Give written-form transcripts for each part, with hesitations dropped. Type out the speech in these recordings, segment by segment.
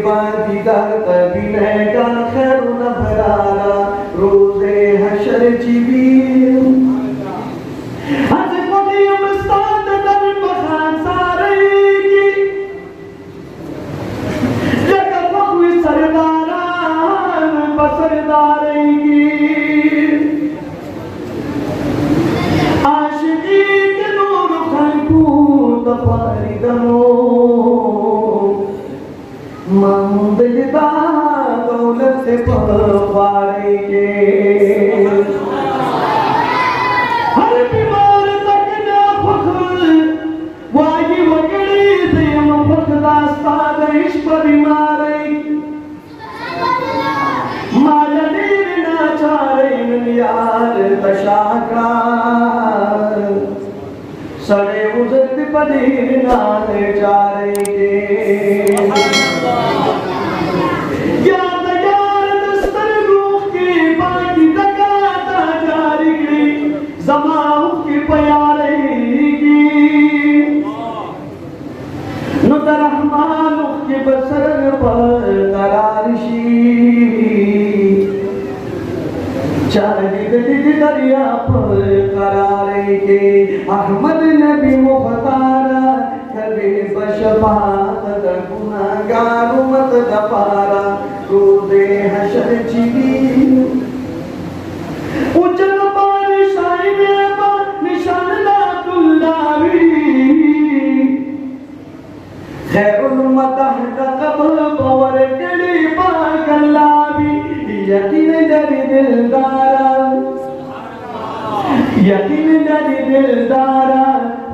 बादीदार तबीनेगा खैर नभरारा रोज़े हशर चिबीर आज कोई मस्ताद दर बखान सारेगी जगत कोई सरदारान बसरदारेगी आशिकी के नूर खलकू दफारी दमो मंदिदा दौलत से पवारेंगे हर बीमार तक ना फखर वाही वगड़ी से हम फखदास्ता देश पर बीमारे मालनीर ना चारे यार तशाकार सड़े उजत पदीर नाले चारेंगे याद यार दस्तर रूह की बाकी दगाता जारिगड़ी जमाऊ की प्यारेगी नुतर रहमानु की बसर पर करारशी चाली गली दरिया पर करारेंगे अहमद नबी मुख्तारा कभी बशफात गुनाहगार मत दपारा रोज़े हशर चिबीर उजल बारिशाई में निशान नातुल्लावी खैरुल मदह कबल बवर कली पागल्लावी यकीन जरी दिलदारा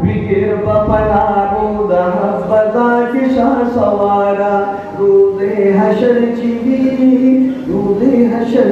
विगिर बपना रोदा बजा किशा सवारा रोज़े हशर चिबीर रोज़े हशर